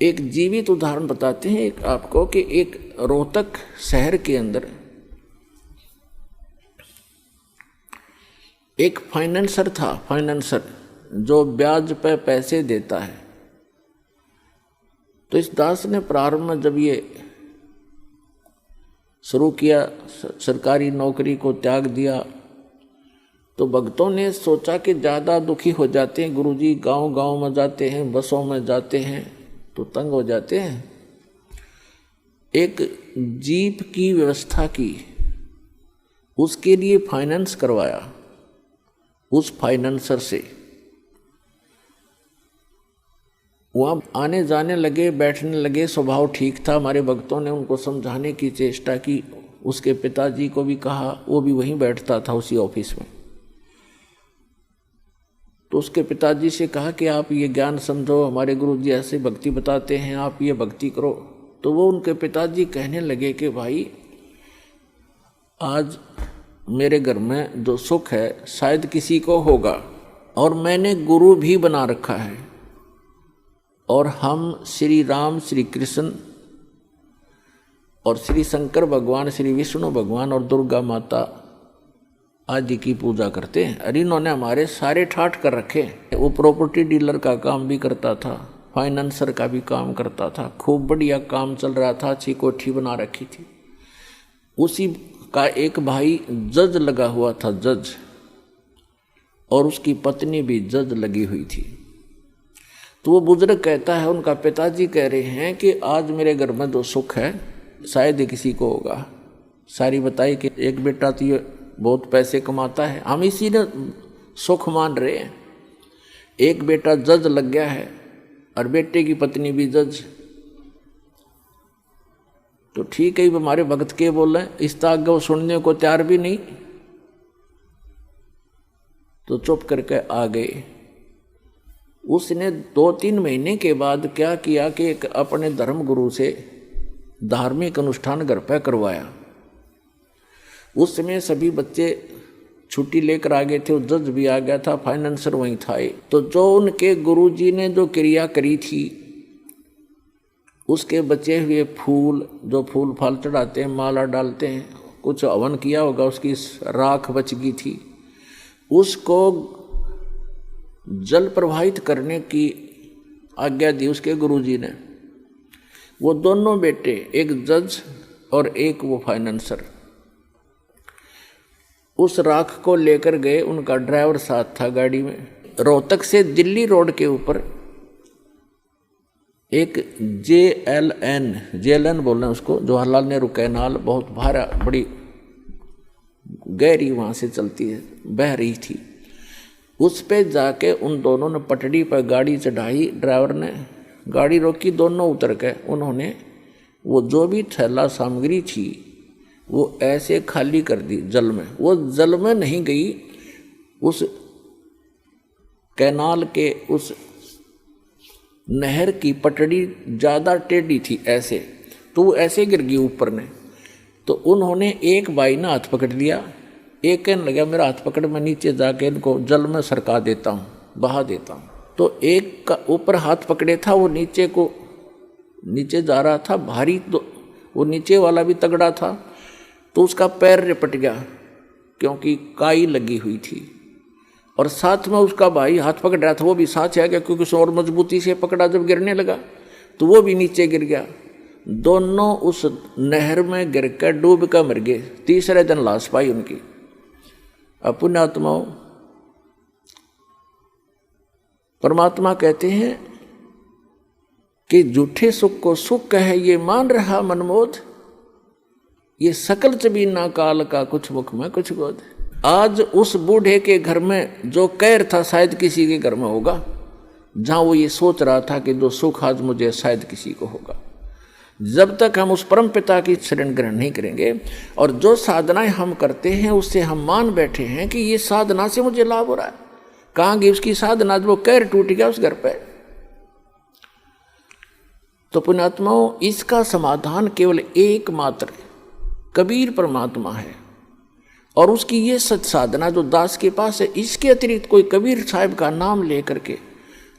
एक जीवित उदाहरण बताते हैं एक आपको कि एक रोहतक शहर के अंदर एक फाइनेंसर था, फाइनेंसर जो ब्याज पे पैसे देता है। तो इस दास ने प्रारंभ में जब ये शुरू किया, सरकारी नौकरी को त्याग दिया, तो भक्तों ने सोचा कि ज़्यादा दुखी हो जाते हैं गुरुजी, गांव-गांव में जाते हैं, बसों में जाते हैं तो तंग हो जाते हैं। एक जीप की व्यवस्था की, उसके लिए फाइनेंस करवाया उस फाइनेंसर से। वहाँ आने जाने लगे, बैठने लगे, स्वभाव ठीक था। हमारे भक्तों ने उनको समझाने की चेष्टा की, उसके पिताजी को भी कहा, वो भी वहीं बैठता था उसी ऑफिस में। तो उसके पिताजी से कहा कि आप ये ज्ञान समझो, हमारे गुरुजी ऐसे भक्ति बताते हैं, आप ये भक्ति करो। तो वो उनके पिताजी कहने लगे कि भाई आज मेरे घर में जो सुख है शायद किसी को होगा, और मैंने गुरु भी बना रखा है, और हम श्री राम, श्री कृष्ण और श्री शंकर भगवान, श्री विष्णु भगवान और दुर्गा माता आदि की पूजा करते हैं। अरे इन्होंने हमारे सारे ठाठ कर रखे। वो प्रॉपर्टी डीलर का काम भी करता था, फाइनेंसर का भी काम करता था, खूब बढ़िया काम चल रहा था, अच्छी कोठी बना रखी थी। उसी का एक भाई जज लगा हुआ था, जज, और उसकी पत्नी भी जज लगी हुई थी। तो वो बुजुर्ग कहता है, उनका पिताजी कह रहे हैं कि आज मेरे घर में जो सुख है शायद ही किसी को होगा। सारी बताई कि एक बेटा तो ये बहुत पैसे कमाता है, हम इसी ने सुख मान रहे हैं। एक बेटा जज लग गया है और बेटे की पत्नी भी जज। तो ठीक है, हमारे भक्त के बोल रहे हैं, इस ताक वो सुनने को तैयार भी नहीं, तो चुप करके आ गए। उसने 2-3 महीने के बाद क्या किया कि एक अपने धर्म गुरु से धार्मिक अनुष्ठान घर पर करवाया। उस समय सभी बच्चे छुट्टी लेकर आ गए थे, वो जज भी आ गया था, फाइनेंसर वहीं था। तो जो उनके गुरुजी ने जो क्रिया करी थी, उसके बचे हुए फूल, जो फूल फाल चढ़ाते हैं, माला डालते हैं, कुछ हवन किया होगा, उसकी राख बच गई थी, उसको जल प्रवाहित करने की आज्ञा दी उसके गुरुजी ने। वो दोनों बेटे, एक जज और एक वो फाइनेंसर, उस राख को लेकर गए। उनका ड्राइवर साथ था गाड़ी में। रोहतक से दिल्ली रोड के ऊपर एक JLN बोल रहे हैं उसको, जवाहरलाल नेहरू कैनाल, बहुत भारा, बड़ी गहरी वहाँ से चलती है, बह रही थी। उस पे जाके उन दोनों ने पटड़ी पर गाड़ी चढ़ाई। ड्राइवर ने गाड़ी रोकी, दोनों उतर के उन्होंने वो जो भी थैला सामग्री थी वो ऐसे खाली कर दी जल में। वो जल में नहीं गई, उस कैनाल के उस नहर की पटड़ी ज़्यादा टेढ़ी थी ऐसे, तो वो ऐसे गिर गई ऊपर ने। तो उन्होंने, एक भाई ने हाथ पकड़ लिया, एक कहने लगा मेरा हाथ पकड़, मैं नीचे जाके इनको जल में सरका देता हूँ, बहा देता हूँ। तो एक का ऊपर हाथ पकड़े था, वो नीचे जा रहा था भारी, तो वो नीचे वाला भी तगड़ा था, तो उसका पैर रिपट गया क्योंकि काई लगी हुई थी। और साथ में उसका भाई हाथ पकड़ रहा था, वो भी साथ आ गया क्योंकि उसने और मजबूती से पकड़ा। जब गिरने लगा तो वो भी नीचे गिर गया। दोनों उस नहर में गिर कर डूब कर मर गए। तीसरे दिन लाश पाई उनकी। पुण्यात्माओं, परमात्मा कहते हैं कि झूठे सुख को सुख कहे ये मान रहा मनमोद, ये सकल चबीना काल का कुछ मुख में कुछ गोद। आज उस बूढ़े के घर में जो कहर था शायद किसी के घर में होगा, जहां वो ये सोच रहा था कि जो सुख आज मुझे शायद किसी को होगा। जब तक हम उस परम पिता की शरण ग्रहण नहीं करेंगे और जो साधनाएं हम करते हैं उससे हम मान बैठे हैं कि ये साधना से मुझे लाभ हो रहा है, कहाँ गई उसकी साधना? वो कहर टूट गया उस घर पे। तो पुण्यात्माओं, इसका समाधान केवल एकमात्र कबीर परमात्मा है और उसकी ये सत साधना जो दास के पास है, इसके अतिरिक्त कोई कबीर साहब का नाम लेकर के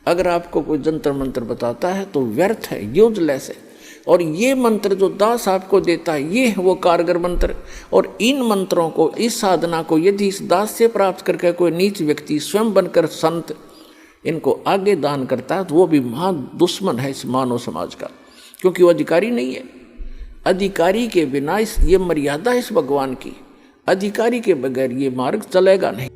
अगर आपको कोई जंतर मंत्र बताता है तो व्यर्थ है, यूजलेस है। और ये मंत्र जो दास आपको देता है, ये है वो कारगर मंत्र। और इन मंत्रों को, इस साधना को यदि इस दास से प्राप्त करके कोई नीच व्यक्ति स्वयं बनकर संत इनको आगे दान करता है तो वो भी महा दुश्मन है इस मानव समाज का, क्योंकि वो अधिकारी नहीं है। अधिकारी के बिना ये मर्यादा इस भगवान की, अधिकारी के बगैर ये मार्ग चलेगा नहीं।